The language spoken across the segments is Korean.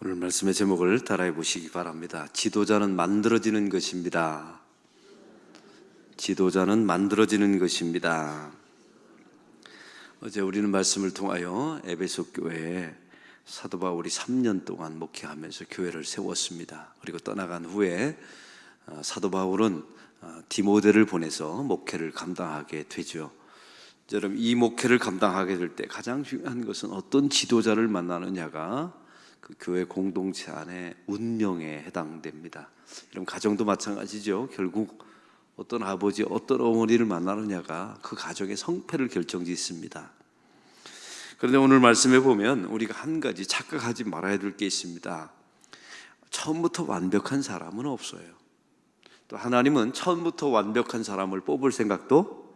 오늘 말씀의 제목을 따라해 보시기 바랍니다. 지도자는 만들어지는 것입니다. 지도자는 만들어지는 것입니다. 어제 우리는 말씀을 통하여 에베소 교회에 사도 바울이 3년 동안 목회하면서 교회를 세웠습니다. 그리고 떠나간 후에 사도 바울은 디모데를 보내서 목회를 감당하게 되죠. 여러분, 이 목회를 감당하게 될 때 가장 중요한 것은 어떤 지도자를 만나느냐가 그 교회 공동체 안에 운명에 해당됩니다. 이런 가정도 마찬가지죠. 결국 어떤 아버지, 어떤 어머니를 만나느냐가 그 가정의 성패를 결정짓습니다. 그런데 오늘 말씀에 보면 우리가 한 가지 착각하지 말아야 될 게 있습니다. 처음부터 완벽한 사람은 없어요. 또 하나님은 처음부터 완벽한 사람을 뽑을 생각도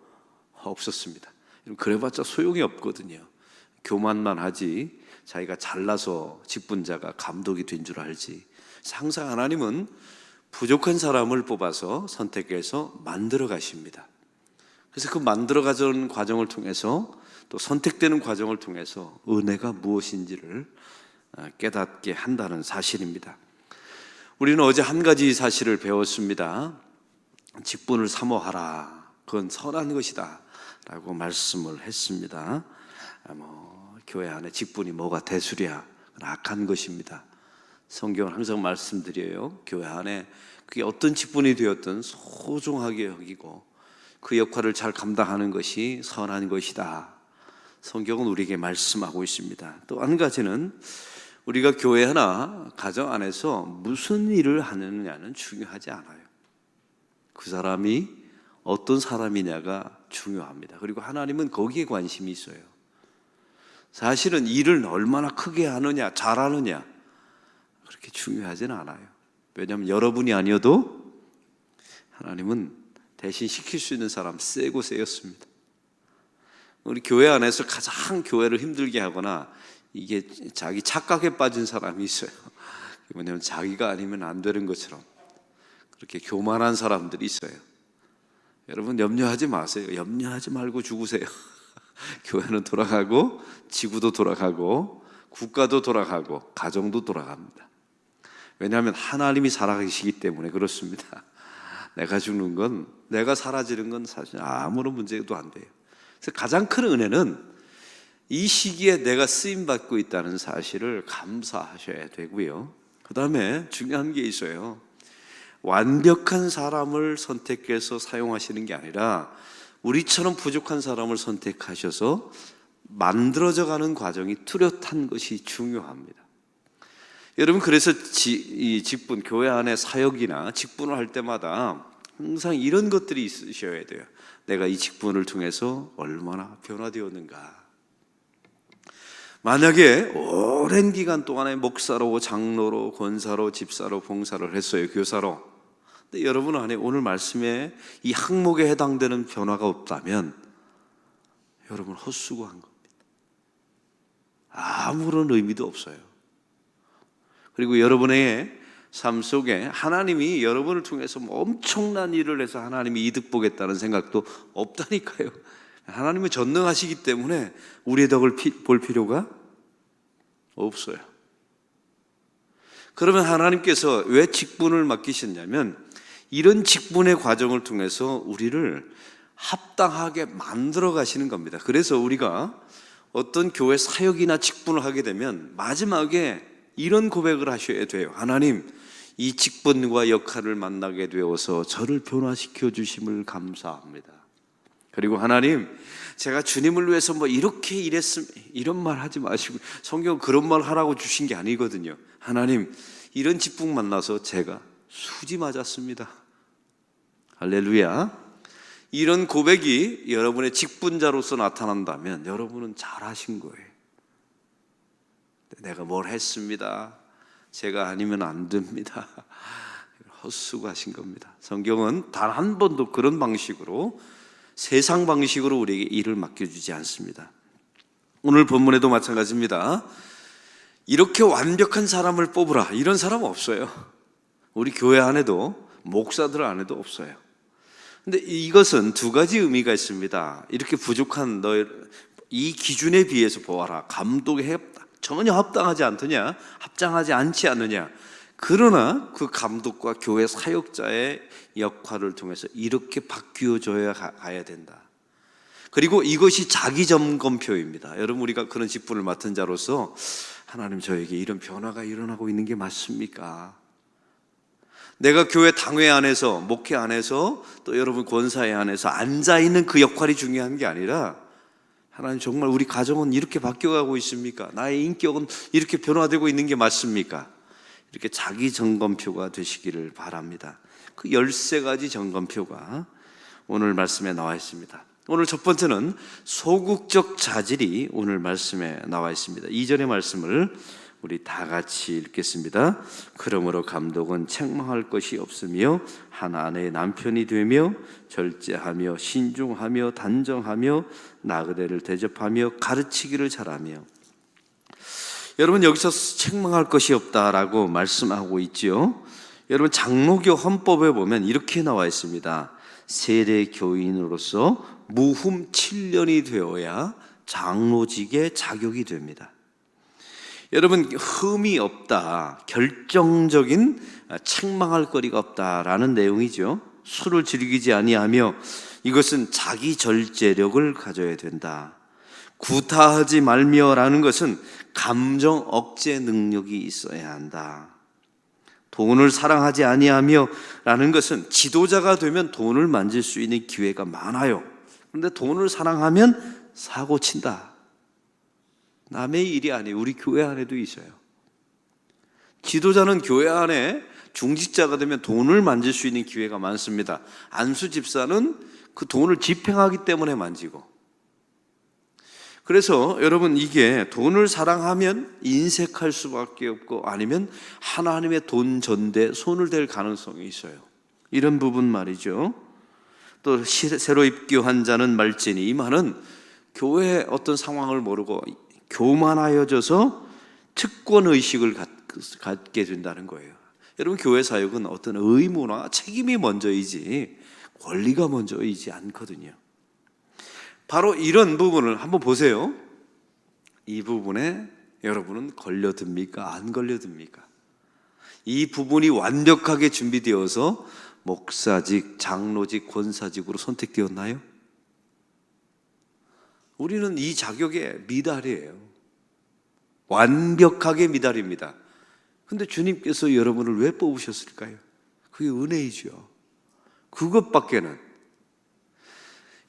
없었습니다. 그래봤자 소용이 없거든요. 교만만 하지 자기가 잘나서 직분자가 감독이 된 줄 알지. 항상 하나님은 부족한 사람을 뽑아서 선택해서 만들어 가십니다. 그래서 그 만들어 가는 과정을 통해서 또 선택되는 과정을 통해서 은혜가 무엇인지를 깨닫게 한다는 사실입니다. 우리는 어제 한 가지 사실을 배웠습니다. 직분을 사모하라. 그건 선한 것이다 라고 말씀을 했습니다. 교회 안에 직분이 뭐가 대수랴, 악한 것입니다. 성경은 항상 말씀드려요. 교회 안에 그게 어떤 직분이 되었든 소중하게 여기고 그 역할을 잘 감당하는 것이 선한 것이다. 성경은 우리에게 말씀하고 있습니다. 또 한 가지는 우리가 교회 하나 가정 안에서 무슨 일을 하느냐는 중요하지 않아요. 그 사람이 어떤 사람이냐가 중요합니다. 그리고 하나님은 거기에 관심이 있어요. 사실은 일을 얼마나 크게 하느냐, 잘하느냐 그렇게 중요하지는 않아요. 왜냐하면 여러분이 아니어도 하나님은 대신 시킬 수 있는 사람 세고 세였습니다. 우리 교회 안에서 가장 교회를 힘들게 하거나 이게 자기 착각에 빠진 사람이 있어요. 왜냐하면 자기가 아니면 안 되는 것처럼 그렇게 교만한 사람들이 있어요. 여러분 염려하지 마세요. 염려하지 말고 죽으세요. 교회는 돌아가고 지구도 돌아가고 국가도 돌아가고 가정도 돌아갑니다. 왜냐하면 하나님이 살아계시기 때문에 그렇습니다. 내가 죽는 건, 내가 사라지는 건 사실 아무런 문제도 안 돼요. 그래서 가장 큰 은혜는 이 시기에 내가 쓰임받고 있다는 사실을 감사하셔야 되고요. 그 다음에 중요한 게 있어요. 완벽한 사람을 선택해서 사용하시는 게 아니라 우리처럼 부족한 사람을 선택하셔서 만들어져 가는 과정이 뚜렷한 것이 중요합니다. 여러분, 그래서 이 직분, 교회 안에 사역이나 직분을 할 때마다 항상 이런 것들이 있으셔야 돼요. 내가 이 직분을 통해서 얼마나 변화되었는가. 만약에 오랜 기간 동안에 목사로, 장로로, 권사로, 집사로, 봉사를 했어요. 교사로. 근데 여러분 안에 오늘 말씀에 이 항목에 해당되는 변화가 없다면 여러분 헛수고한 겁니다. 아무런 의미도 없어요. 그리고 여러분의 삶 속에 하나님이 여러분을 통해서 엄청난 일을 해서 하나님이 이득 보겠다는 생각도 없다니까요. 하나님은 전능하시기 때문에 우리의 덕을 볼 필요가 없어요. 그러면 하나님께서 왜 직분을 맡기셨냐면 이런 직분의 과정을 통해서 우리를 합당하게 만들어 가시는 겁니다. 그래서 우리가 어떤 교회 사역이나 직분을 하게 되면 마지막에 이런 고백을 하셔야 돼요. 하나님, 이 직분과 역할을 만나게 되어서 저를 변화시켜 주심을 감사합니다. 그리고 하나님, 제가 주님을 위해서 이렇게 일했으면, 이런 말 하지 마시고, 성경은 그런 말 하라고 주신 게 아니거든요. 하나님, 이런 직분 만나서 제가 수지 맞았습니다. 할렐루야. 이런 고백이 여러분의 직분자로서 나타난다면 여러분은 잘하신 거예요. 내가 뭘 했습니다. 제가 아니면 안 됩니다. 헛수고하신 겁니다. 성경은 단 한 번도 그런 방식으로, 세상 방식으로 우리에게 일을 맡겨주지 않습니다. 오늘 본문에도 마찬가지입니다. 이렇게 완벽한 사람을 뽑으라, 이런 사람은 없어요. 우리 교회 안에도 목사들 안에도 없어요. 근데 이것은 두 가지 의미가 있습니다. 이렇게 부족한 너희 이 기준에 비해서 보아라. 감독의 전혀 합당하지 않느냐, 합당하지 않지 않느냐. 그러나 그 감독과 교회 사역자의 역할을 통해서 이렇게 바뀌어져야 가야 된다. 그리고 이것이 자기 점검표입니다. 여러분, 우리가 그런 직분을 맡은 자로서 하나님, 저에게 이런 변화가 일어나고 있는 게 맞습니까? 내가 교회 당회 안에서, 목회 안에서, 또 여러분 권사회 안에서 앉아있는 그 역할이 중요한 게 아니라, 하나님, 정말 우리 가정은 이렇게 바뀌어가고 있습니까? 나의 인격은 이렇게 변화되고 있는 게 맞습니까? 이렇게 자기 점검표가 되시기를 바랍니다. 그 13가지 점검표가 오늘 말씀에 나와 있습니다. 오늘 첫 번째는 소극적 자질이 오늘 말씀에 나와 있습니다. 2절의 말씀을 우리 다 같이 읽겠습니다. 그러므로 감독은 책망할 것이 없으며 한 아내의 남편이 되며 절제하며 신중하며 단정하며 나그네를 대접하며 가르치기를 잘하며. 여러분, 여기서 책망할 것이 없다라고 말씀하고 있지요. 여러분, 장로교 헌법에 보면 이렇게 나와 있습니다. 세례 교인으로서 무흠 7년이 되어야 장로직에 자격이 됩니다. 여러분, 흠이 없다, 결정적인 책망할 거리가 없다라는 내용이죠. 술을 즐기지 아니하며, 이것은 자기 절제력을 가져야 된다. 구타하지 말며라는 것은 감정 억제 능력이 있어야 한다. 돈을 사랑하지 아니하며 라는 것은 지도자가 되면 돈을 만질 수 있는 기회가 많아요. 그런데 돈을 사랑하면 사고 친다. 남의 일이 아니에요. 우리 교회 안에도 있어요. 지도자는 교회 안에 중직자가 되면 돈을 만질 수 있는 기회가 많습니다. 안수 집사는 그 돈을 집행하기 때문에 만지고. 그래서 여러분, 이게 돈을 사랑하면 인색할 수밖에 없고, 아니면 하나님의 돈 전대에 손을 댈 가능성이 있어요. 이런 부분 말이죠. 또 새로 입교한 자는 말지니, 이 말은 교회의 어떤 상황을 모르고 교만하여져서 특권의식을 갖게 된다는 거예요. 여러분, 교회 사역은 어떤 의무나 책임이 먼저이지 권리가 먼저이지 않거든요. 바로 이런 부분을 한번 보세요. 이 부분에 여러분은 걸려듭니까? 안 걸려듭니까? 이 부분이 완벽하게 준비되어서 목사직, 장로직, 권사직으로 선택되었나요? 우리는 이 자격에 미달이에요. 완벽하게 미달입니다. 근데 주님께서 여러분을 왜 뽑으셨을까요? 그게 은혜이죠. 그것밖에는.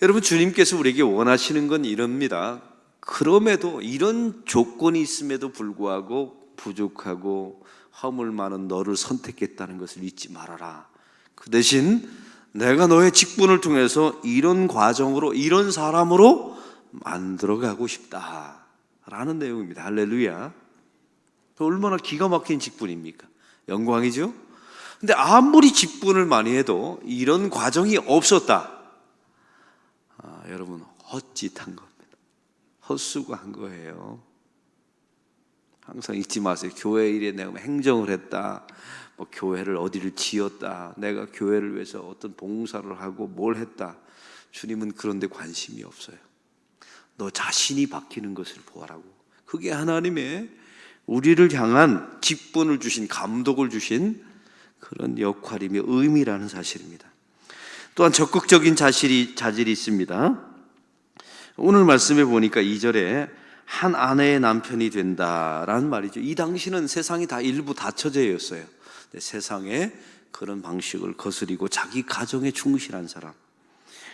여러분, 주님께서 우리에게 원하시는 건 이럽니다. 그럼에도, 이런 조건이 있음에도 불구하고 부족하고 허물 많은 너를 선택했다는 것을 잊지 말아라. 그 대신 내가 너의 직분을 통해서 이런 과정으로, 이런 사람으로 만들어가고 싶다라는 내용입니다. 할렐루야. 얼마나 기가 막힌 직분입니까? 영광이죠? 근데 아무리 직분을 많이 해도 이런 과정이 없었다. 여러분, 헛짓한 겁니다. 헛수고한 거예요. 항상 잊지 마세요. 교회 일에 내가 행정을 했다, 뭐 교회를 어디를 지었다, 내가 교회를 위해서 어떤 봉사를 하고 뭘 했다. 주님은 그런 데 관심이 없어요. 너 자신이 바뀌는 것을 보아라고. 그게 하나님의 우리를 향한 직분을 주신, 감독을 주신 그런 역할이며 의미라는 사실입니다. 또한 적극적인 자질이 있습니다. 오늘 말씀에 보니까 2절에 한 아내의 남편이 된다라는 말이죠. 이 당시는 세상이 다 일부 다처제였어요. 세상에 그런 방식을 거스리고 자기 가정에 충실한 사람.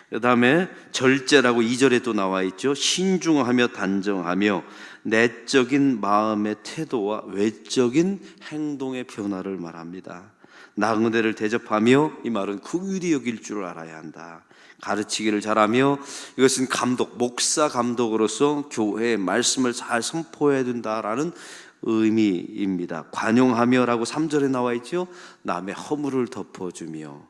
그 다음에 절제라고 2절에 또 나와 있죠. 신중하며 단정하며 내적인 마음의 태도와 외적인 행동의 변화를 말합니다. 나그네를 대접하며, 이 말은 긍휼히 여길 줄 알아야 한다. 가르치기를 잘하며, 이것은 감독, 목사 감독으로서 교회의 말씀을 잘 선포해야 된다라는 의미입니다. 관용하며라고 3절에 나와 있죠. 남의 허물을 덮어주며,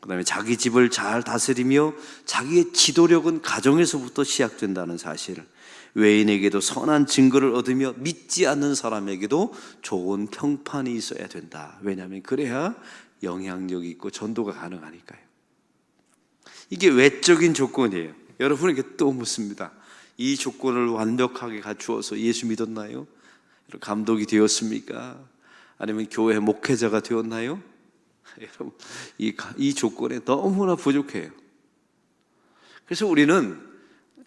그 다음에 자기 집을 잘 다스리며, 자기의 지도력은 가정에서부터 시작된다는 사실, 외인에게도 선한 증거를 얻으며 믿지 않는 사람에게도 좋은 평판이 있어야 된다. 왜냐하면 그래야 영향력이 있고 전도가 가능하니까요. 이게 외적인 조건이에요. 여러분에게 또 묻습니다. 이 조건을 완벽하게 갖추어서 예수 믿었나요? 감독이 되었습니까? 아니면 교회 목회자가 되었나요? 여러분, 이 조건에 너무나 부족해요. 그래서 우리는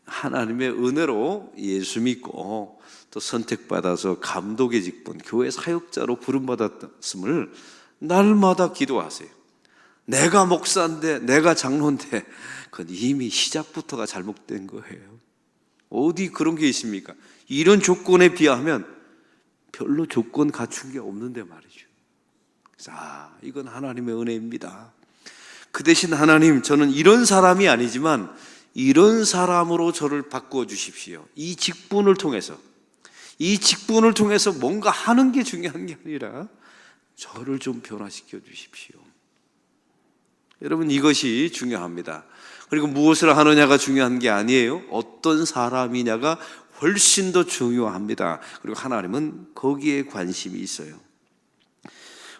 하나님의 은혜로 예수 믿고 또 선택받아서 감독의 직분, 교회 사역자로 부름받았음을 날마다 기도하세요. 내가 목사인데, 내가 장로인데, 그건 이미 시작부터가 잘못된 거예요. 어디 그런 게 있습니까? 이런 조건에 비하면 별로 조건 갖춘 게 없는데 말이죠. 그래서 이건 하나님의 은혜입니다. 그 대신 하나님, 저는 이런 사람이 아니지만 이런 사람으로 저를 바꾸어 주십시오. 이 직분을 통해서 뭔가 하는 게 중요한 게 아니라 저를 좀 변화시켜 주십시오. 여러분, 이것이 중요합니다. 그리고 무엇을 하느냐가 중요한 게 아니에요. 어떤 사람이냐가 훨씬 더 중요합니다. 그리고 하나님은 거기에 관심이 있어요.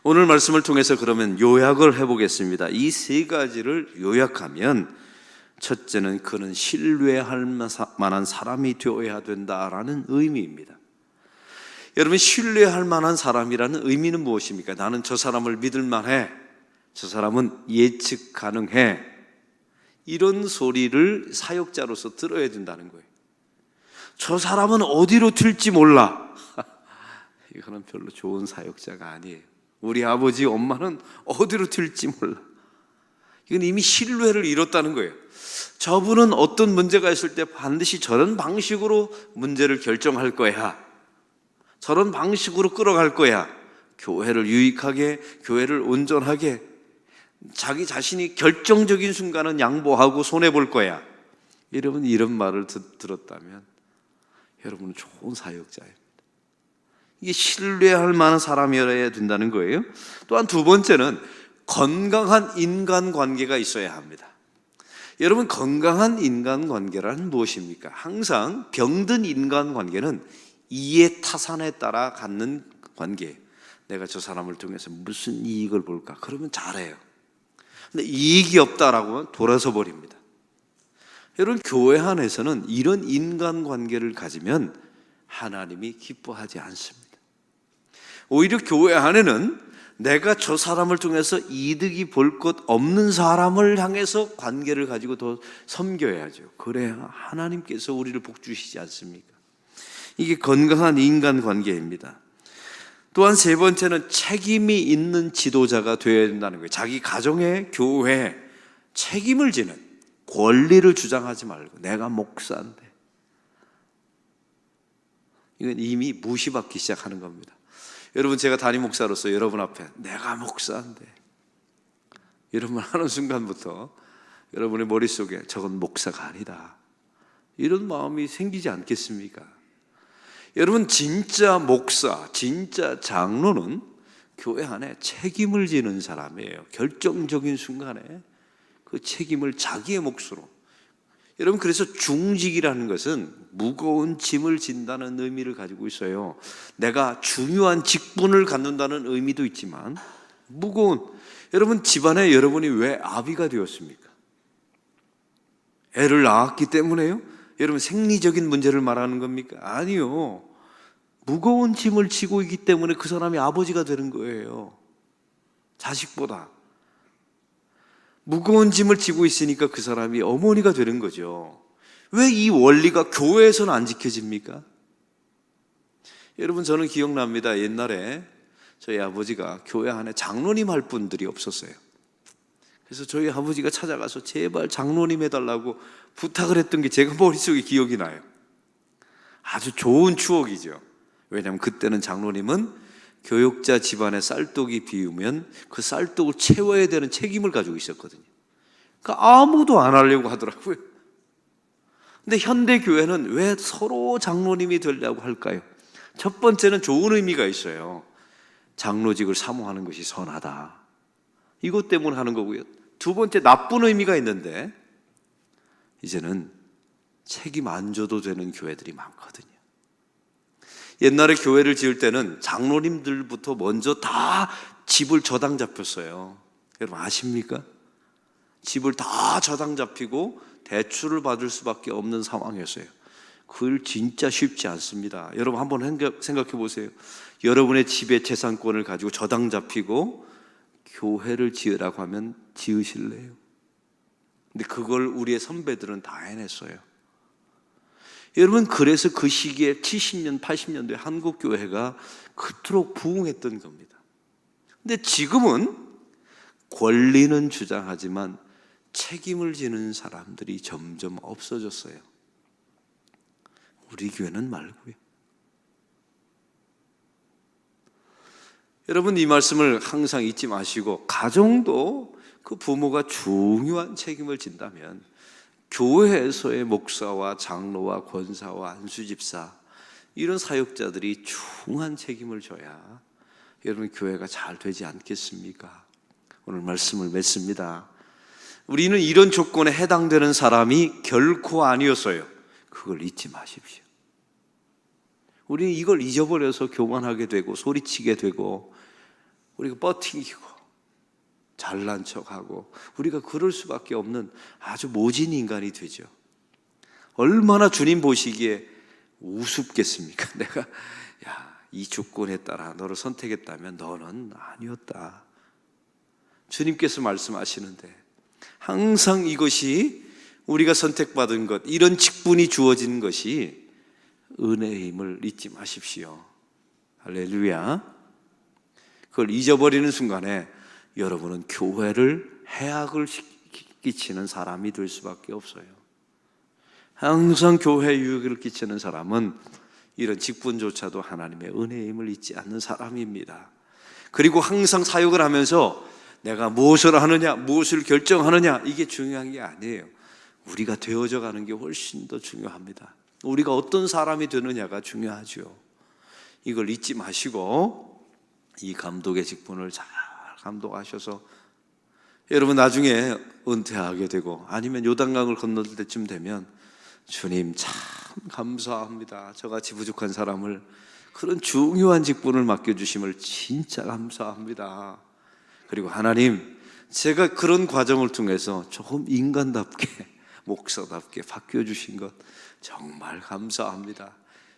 오늘 말씀을 통해서 그러면 요약을 해보겠습니다. 이 세 가지를 요약하면, 첫째는 그는 신뢰할 만한 사람이 되어야 된다라는 의미입니다. 여러분, 신뢰할 만한 사람이라는 의미는 무엇입니까? 나는 저 사람을 믿을 만해, 저 사람은 예측 가능해, 이런 소리를 사역자로서 들어야 된다는 거예요. 저 사람은 어디로 튈지 몰라. 이거는 별로 좋은 사역자가 아니에요. 우리 아버지, 엄마는 어디로 튈지 몰라. 이건 이미 신뢰를 잃었다는 거예요. 저분은 어떤 문제가 있을 때 반드시 저런 방식으로 문제를 결정할 거야. 저런 방식으로 끌어갈 거야. 교회를 유익하게, 교회를 온전하게, 자기 자신이 결정적인 순간은 양보하고 손해볼 거야. 여러분, 이런 말을 들었다면 여러분은 좋은 사역자입니다. 이게 신뢰할 만한 사람이어야 된다는 거예요. 또한 두 번째는 건강한 인간관계가 있어야 합니다. 여러분, 건강한 인간관계란 무엇입니까? 항상 병든 인간관계는 이해 타산에 따라 갖는 관계예요. 내가 저 사람을 통해서 무슨 이익을 볼까? 그러면 잘해요. 근데 이익이 없다라고 하면 돌아서 버립니다. 여러분, 교회 안에서는 이런 인간관계를 가지면 하나님이 기뻐하지 않습니다. 오히려 교회 안에는 내가 저 사람을 통해서 이득이 볼 것 없는 사람을 향해서 관계를 가지고 더 섬겨야죠. 그래야 하나님께서 우리를 복주시지 않습니까? 이게 건강한 인간관계입니다. 또한 세 번째는 책임이 있는 지도자가 되어야 된다는 거예요. 자기 가정의 교회에 책임을 지는, 권리를 주장하지 말고 내가 목사인데, 이건 이미 무시받기 시작하는 겁니다. 여러분, 제가 담임 목사로서 여러분 앞에 내가 목사인데 이런 말 하는 순간부터 여러분의 머릿속에 저건 목사가 아니다, 이런 마음이 생기지 않겠습니까? 여러분, 진짜 목사, 진짜 장로는 교회 안에 책임을 지는 사람이에요. 결정적인 순간에 그 책임을 자기의 몫으로. 여러분, 그래서 중직이라는 것은 무거운 짐을 진다는 의미를 가지고 있어요. 내가 중요한 직분을 갖는다는 의미도 있지만 무거운, 여러분, 집안에 여러분이 왜 아비가 되었습니까? 애를 낳았기 때문에요? 여러분, 생리적인 문제를 말하는 겁니까? 아니요. 무거운 짐을 지고 있기 때문에 그 사람이 아버지가 되는 거예요. 자식보다 무거운 짐을 지고 있으니까 그 사람이 어머니가 되는 거죠. 왜 이 원리가 교회에서는 안 지켜집니까? 여러분, 저는 기억납니다. 옛날에 저희 아버지가 교회 안에 장로님 할 분들이 없었어요. 그래서 저희 아버지가 찾아가서 제발 장로님 해달라고 부탁을 했던 게 제가 머릿속에 기억이 나요. 아주 좋은 추억이죠. 왜냐하면 그때는 장로님은 교육자 집안에 쌀떡이 비우면 그 쌀떡을 채워야 되는 책임을 가지고 있었거든요. 그러니까 아무도 안 하려고 하더라고요. 근데 현대 교회는 왜 서로 장로님이 되려고 할까요? 첫 번째는 좋은 의미가 있어요. 장로직을 사모하는 것이 선하다, 이것 때문에 하는 거고요. 두 번째, 나쁜 의미가 있는데 이제는 책임 안 져도 되는 교회들이 많거든요. 옛날에 교회를 지을 때는 장로님들부터 먼저 다 집을 저당 잡혔어요. 여러분 아십니까? 집을 다 저당 잡히고 대출을 받을 수밖에 없는 상황이었어요. 그 일 진짜 쉽지 않습니다. 여러분 한번 생각해 보세요. 여러분의 집의 재산권을 가지고 저당 잡히고 교회를 지으라고 하면 지으실래요? 근데 그걸 우리의 선배들은 다 해냈어요. 여러분, 그래서 그 시기에 70년, 80년도에 한국 교회가 그토록 부흥했던 겁니다. 근데 지금은 권리는 주장하지만 책임을 지는 사람들이 점점 없어졌어요. 우리 교회는 말고요. 여러분, 이 말씀을 항상 잊지 마시고, 가정도 그 부모가 중요한 책임을 진다면 교회에서의 목사와 장로와 권사와 안수집사 이런 사역자들이 중한 책임을 져야 여러분 교회가 잘 되지 않겠습니까? 오늘 말씀을 맺습니다. 우리는 이런 조건에 해당되는 사람이 결코 아니었어요. 그걸 잊지 마십시오. 우리는 이걸 잊어버려서 교만하게 되고 소리치게 되고 우리가 버팅기고 잘난 척하고 우리가 그럴 수밖에 없는 아주 모진 인간이 되죠. 얼마나 주님 보시기에 우습겠습니까? 내가 이 조건에 따라 너를 선택했다면 너는 아니었다. 주님께서 말씀하시는데 항상 이것이 우리가 선택받은 것, 이런 직분이 주어진 것이 은혜의 힘을 잊지 마십시오. 할렐루야. 그걸 잊어버리는 순간에 여러분은 교회를 해악을 끼치는 사람이 될 수밖에 없어요. 항상 교회에 유익을 끼치는 사람은 이런 직분조차도 하나님의 은혜의 힘을 잊지 않는 사람입니다. 그리고 항상 사역을 하면서 내가 무엇을 하느냐, 무엇을 결정하느냐, 이게 중요한 게 아니에요. 우리가 되어져 가는 게 훨씬 더 중요합니다. 우리가 어떤 사람이 되느냐가 중요하죠. 이걸 잊지 마시고 이 감독의 직분을 잘 감독하셔서 여러분 나중에 은퇴하게 되고 아니면 요단강을 건널 때쯤 되면 주님 참 감사합니다. 저같이 부족한 사람을 그런 중요한 직분을 맡겨주심을 진짜 감사합니다. 그리고 하나님, 제가 그런 과정을 통해서 조금 인간답게 목사답게 바뀌어주신 것 정말 감사합니다.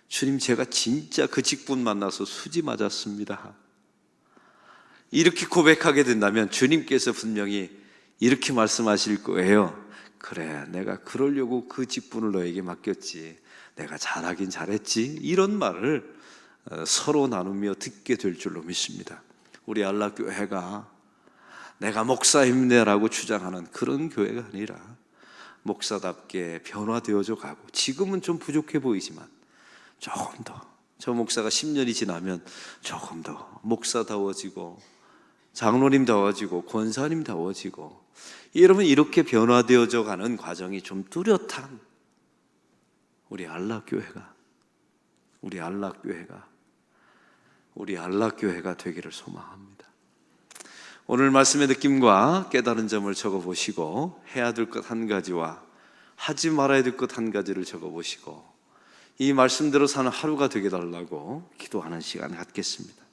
주님, 제가 진짜 그 직분 만나서 수지 맞았습니다. 이렇게 고백하게 된다면 주님께서 분명히 이렇게 말씀하실 거예요. 그래, 내가 그러려고 그 직분을 너에게 맡겼지. 내가 잘하긴 잘했지. 이런 말을 서로 나누며 듣게 될 줄로 믿습니다. 우리 안락교회가 내가 목사입니다라고 주장하는 그런 교회가 아니라 목사답게 변화되어져 가고, 지금은 좀 부족해 보이지만 조금 더, 저 목사가 10년이 지나면 조금 더 목사다워지고 장로님다워지고 권사님다워지고, 여러분 이렇게 변화되어져 가는 과정이 좀 뚜렷한 우리 안락교회가 되기를 소망합니다. 오늘 말씀의 느낌과 깨달은 점을 적어보시고 해야 될 것 한 가지와 하지 말아야 될 것 한 가지를 적어보시고 이 말씀대로 사는 하루가 되게 달라고 기도하는 시간 갖겠습니다.